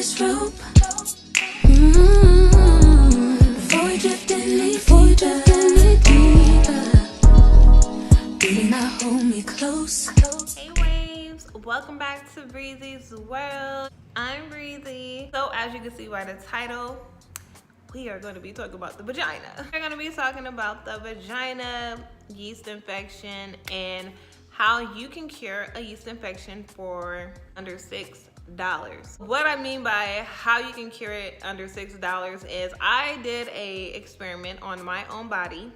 this rope. Before we drift any deeper, baby, now hold me close. Hey waves, welcome back to Breezy's World. I'm Breezy. So as you can see by the title, we are going to be talking about the vagina. We're going to be talking about the vagina yeast infection and how you can cure a yeast infection for under $6. What I mean by how you can cure it under $6 is I did a experiment on my own body.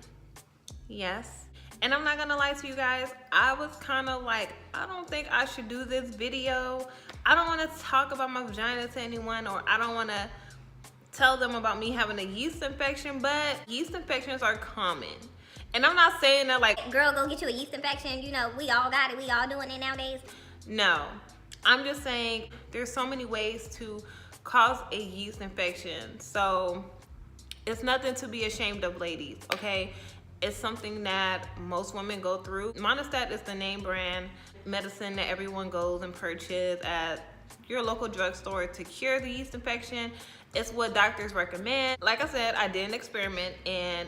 Yes. And I'm not gonna lie to you guys, I was kind of like, I don't think I should do this video. I don't want to talk about my vagina to anyone, or I don't want to tell them about me having a yeast infection, but yeast infections are common. And I'm not saying that like, girl, go get you a yeast infection, you know, we all got it, we all doing it nowadays. No, I'm just saying there's so many ways to cause a yeast infection. So it's nothing to be ashamed of, ladies, okay? It's something that most women go through. Monistat is the name brand medicine that everyone goes and purchases at your local drugstore to cure the yeast infection. It's what doctors recommend. Like I said, I did an experiment and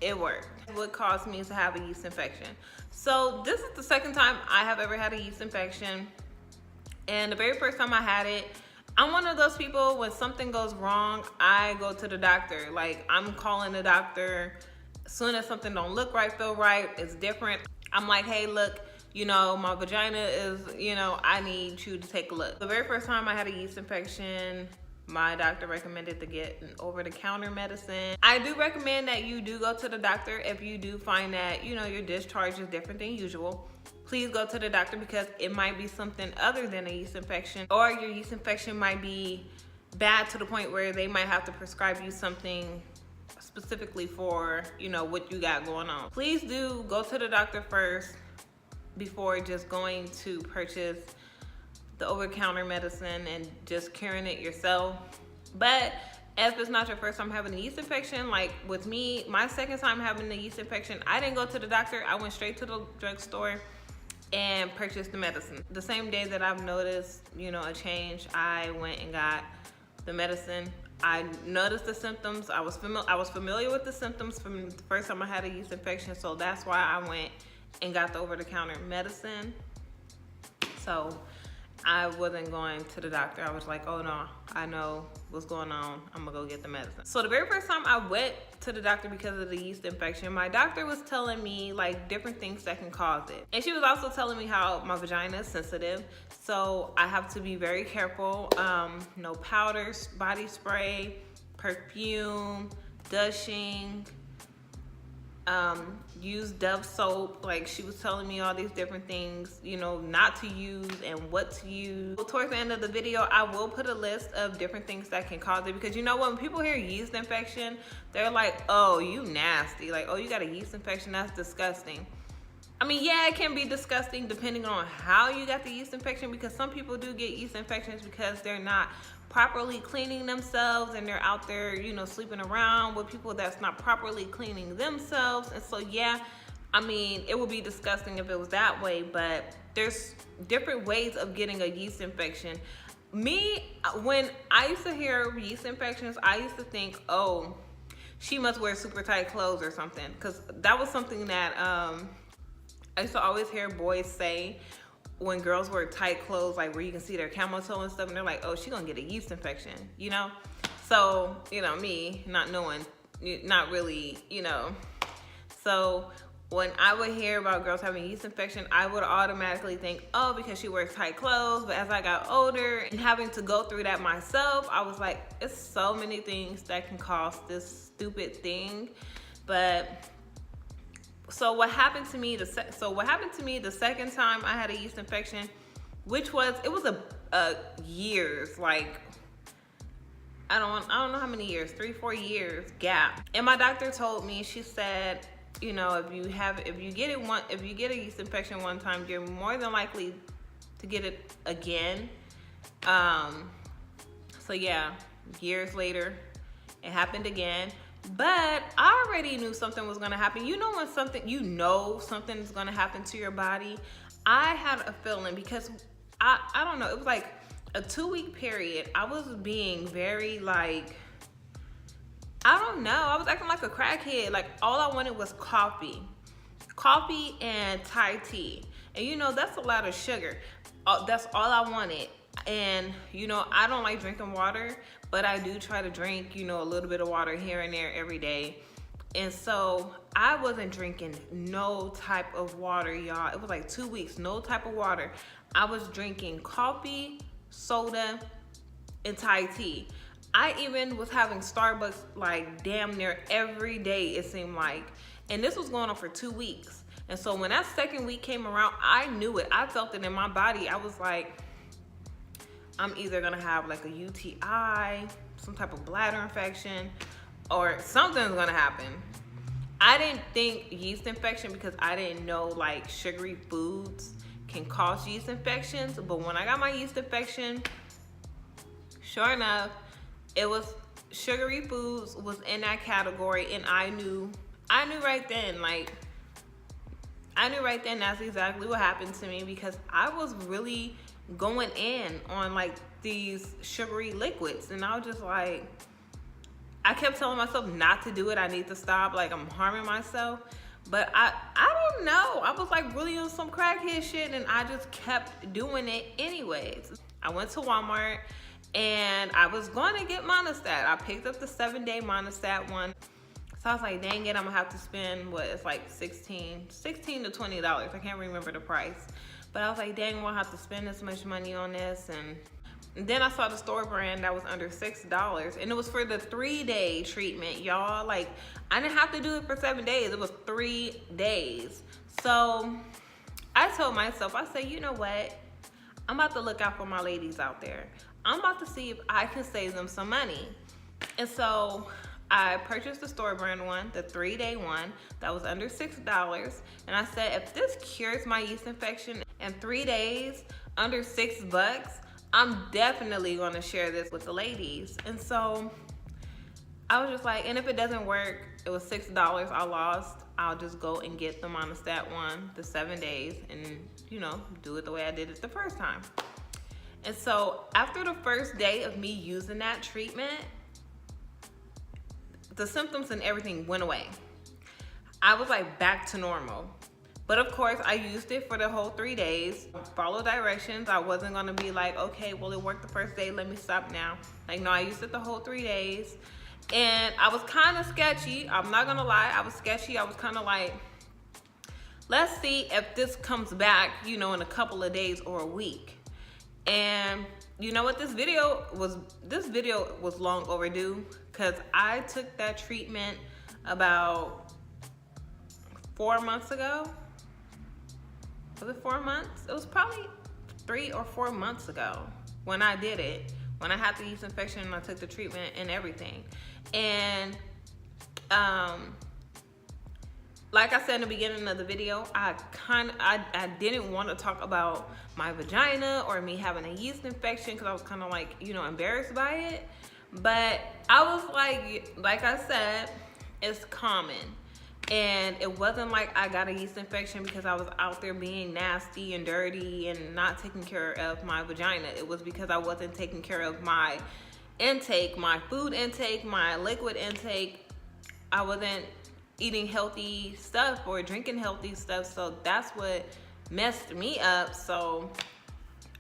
it worked. What caused me to have a yeast infection. So this is the second time I have ever had a yeast infection. And the very first time I had it, I'm one of those people, when something goes wrong, I go to the doctor. Like, I'm calling the doctor as soon as something don't look right, feel right, it's different. I'm like, hey, look, you know, my vagina is, you know, I need you to take a look. The very first time I had a yeast infection, my doctor recommended to get an over-the-counter medicine. I do recommend that you do go to the doctor if you do find that, you know, your discharge is different than usual. Please go to the doctor because it might be something other than a yeast infection, or your yeast infection might be bad to the point where they might have to prescribe you something specifically for, you know, what you got going on. Please do go to the doctor first before just going to purchase the over-counter medicine and just curing it yourself. But if it's not your first time having a yeast infection, like with me, my second time having a yeast infection, I didn't go to the doctor. I went straight to the drugstore and purchased the medicine. The same day that I've noticed, you know, a change, I went and got the medicine. I noticed the symptoms. I was familiar with the symptoms from the first time I had a yeast infection, so that's why I went and got the over-the-counter medicine. So I wasn't going to the doctor. I was like, oh no, I know what's going on. I'm gonna go get the medicine. So the very first time I went to the doctor because of the yeast infection, my doctor was telling me like different things that can cause it. And she was also telling me how my vagina is sensitive. So I have to be very careful. No powders, body spray, perfume, douching, use Dove soap. Like, she was telling me all these different things, you know, not to use and what to use. Towards the end of the video, I will put a list of different things that can cause it, because you know when people hear yeast infection, they're like, oh, you nasty. Like, oh, you got a yeast infection, that's disgusting. I mean, yeah, it can be disgusting depending on how you got the yeast infection, because some people do get yeast infections because they're not properly cleaning themselves and they're out there, you know, sleeping around with people that's not properly cleaning themselves. And so, yeah, I mean, it would be disgusting if it was that way, but there's different ways of getting a yeast infection. Me, when I used to hear yeast infections, I used to think, oh, she must wear super tight clothes or something, because that was something that I used to always hear boys say when girls wear tight clothes, like where you can see their camel toe and stuff, and they're like, oh, she gonna get a yeast infection, you know? So, you know, me not knowing, not really, you know. So when I would hear about girls having a yeast infection, I would automatically think, oh, because she wears tight clothes. But as I got older and having to go through that myself, I was like, it's so many things that can cause this stupid thing. But so what happened to me the second time I had a yeast infection, which was, it was a years, like I don't know how many years, 3-4 years gap. And my doctor told me, she said, you know, if you get a yeast infection one time, you're more than likely to get it again. So yeah, years later, it happened again. But I already knew something was gonna happen. You know when something's gonna happen to your body? I had a feeling, because I don't know, it was like a 2-week period, I was being very like, I don't know, I was acting like a crackhead. Like all I wanted was coffee and Thai tea. And you know, that's a lot of sugar. That's all I wanted. And you know, I don't like drinking water, but I do try to drink, you know, a little bit of water here and there every day. And so I wasn't drinking no type of water, y'all. It was like 2 weeks, no type of water. I was drinking coffee, soda, and Thai tea. I even was having Starbucks like damn near every day, it seemed like. And this was going on for 2 weeks. And so when that second week came around, I knew it. I felt it in my body. I was like, I'm either gonna have like a UTI, some type of bladder infection, or something's gonna happen. I didn't think yeast infection because I didn't know like sugary foods can cause yeast infections. But when I got my yeast infection, sure enough, it was sugary foods was in that category. And I knew right then, like, I knew right then that's exactly what happened to me, because I was really going in on like these sugary liquids. And I was just like, I kept telling myself not to do it. I need to stop. Like, I'm harming myself. But I don't know. I was like really on some crackhead shit, and I just kept doing it anyways. I went to Walmart and I was going to get Monistat. I picked up the 7-day Monistat one. So I was like, dang it, I'm gonna have to spend what, it's like $16 to $20. I can't remember the price. But I was like, dang, I'm gonna have to spend this much money on this. And then I saw the store brand that was under $6, and it was for the 3-day treatment, y'all. Like, I didn't have to do it for 7 days. It was 3 days. So I told myself, I said, you know what? I'm about to look out for my ladies out there. I'm about to see if I can save them some money. And so I purchased the store brand one, the 3-day one that was under $6. And I said, if this cures my yeast infection in 3 days under $6, I'm definitely gonna share this with the ladies. And so I was just like, and if it doesn't work, it was $6 I lost. I'll just go and get the Monistat one, the 7 days, and you know, do it the way I did it the first time. And so after the first day of me using that treatment, the symptoms and everything went away. I was like back to normal. But of course, I used it for the whole 3 days. Follow directions. I wasn't gonna be like, okay, well, it worked the first day, let me stop now. Like, no, I used it the whole 3 days. And I was kind of sketchy. I'm not gonna lie, I was sketchy. I was kind of like, let's see if this comes back, you know, in a couple of days or a week. And you know what, this video was long overdue, because I took that treatment about 4 months ago. Was it 4 months? It was probably 3 or 4 months ago when I did it, when I had the yeast infection and I took the treatment and everything. And like I said in the beginning of the video, I didn't want to talk about my vagina or me having a yeast infection, because I was kind of like, you know, embarrassed by it. But I was like I said, it's common. And it wasn't like I got a yeast infection because I was out there being nasty and dirty and not taking care of my vagina. It was because I wasn't taking care of my intake, my food intake, my liquid intake. I wasn't eating healthy stuff or drinking healthy stuff. So that's what messed me up. So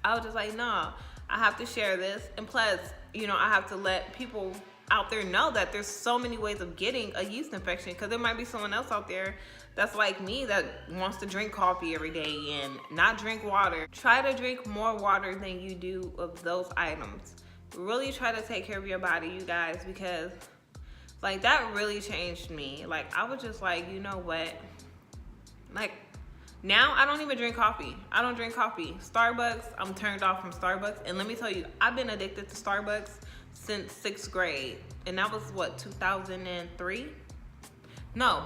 I was just like, nah, I have to share this. And plus, you know, I have to let people out there know that there's so many ways of getting a yeast infection, because there might be someone else out there that's like me that wants to drink coffee every day and not drink water. Try to drink more water than you do of those items. Really try to take care of your body, you guys, because like that really changed me. Like, I was just like, you know what, like, now I don't even drink coffee. I don't drink coffee. Starbucks, I'm turned off from Starbucks. And let me tell you, I've been addicted to Starbucks since 6th grade. And that was what, 2003? No,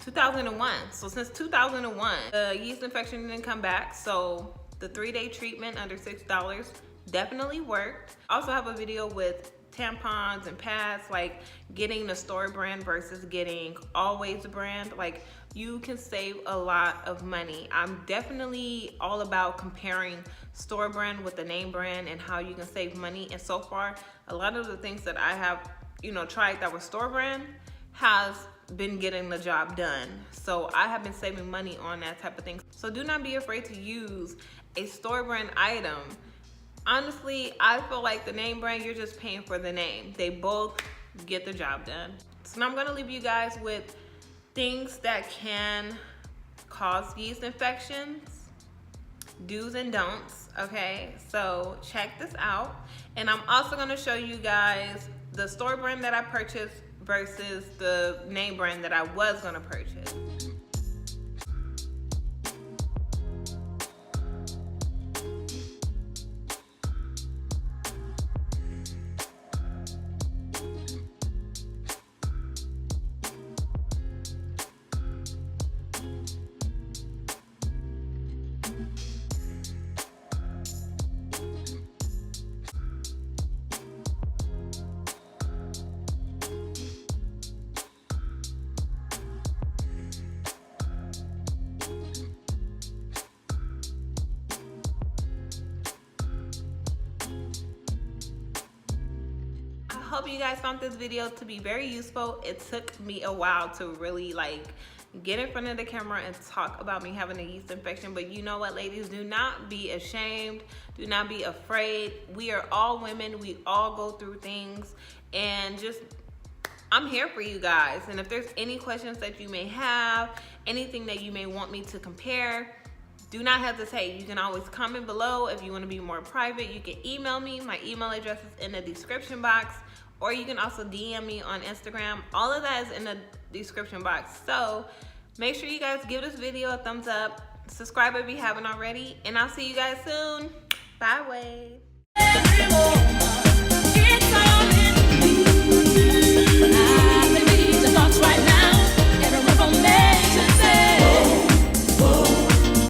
2001. So since 2001, the yeast infection didn't come back. So the 3-day treatment under $6 definitely worked. I also have a video with tampons and pads, like getting the store brand versus getting Always brand. Like, you can save a lot of money. I'm definitely all about comparing store brand with the name brand and how you can save money. And so far, a lot of the things that I have, tried that were store brand has been getting the job done. So I have been saving money on that type of thing. So do not be afraid to use a store brand item. Honestly, I feel like the name brand, you're just paying for the name. They both get the job done. So now I'm gonna leave you guys with things that can cause yeast infections, do's and don'ts, okay? So check this out. And I'm also gonna show you guys the store brand that I purchased versus the name brand that I was gonna purchase. I hope you guys found this video to be very useful. It took me a while to really get in front of the camera and talk about me having a yeast infection, but you know what, ladies, do not be ashamed, do not be afraid. We are all women, we all go through things, and I'm here for you guys. And if there's any questions that you may have, anything that you may want me to compare, do not hesitate. You can always comment below. If you want to be more private, you can email me. My email address is in the description box, or you can also DM me on Instagram. All of that is in the description box. So make sure you guys give this video a thumbs up, subscribe if you haven't already, and I'll see you guys soon. Bye, wave.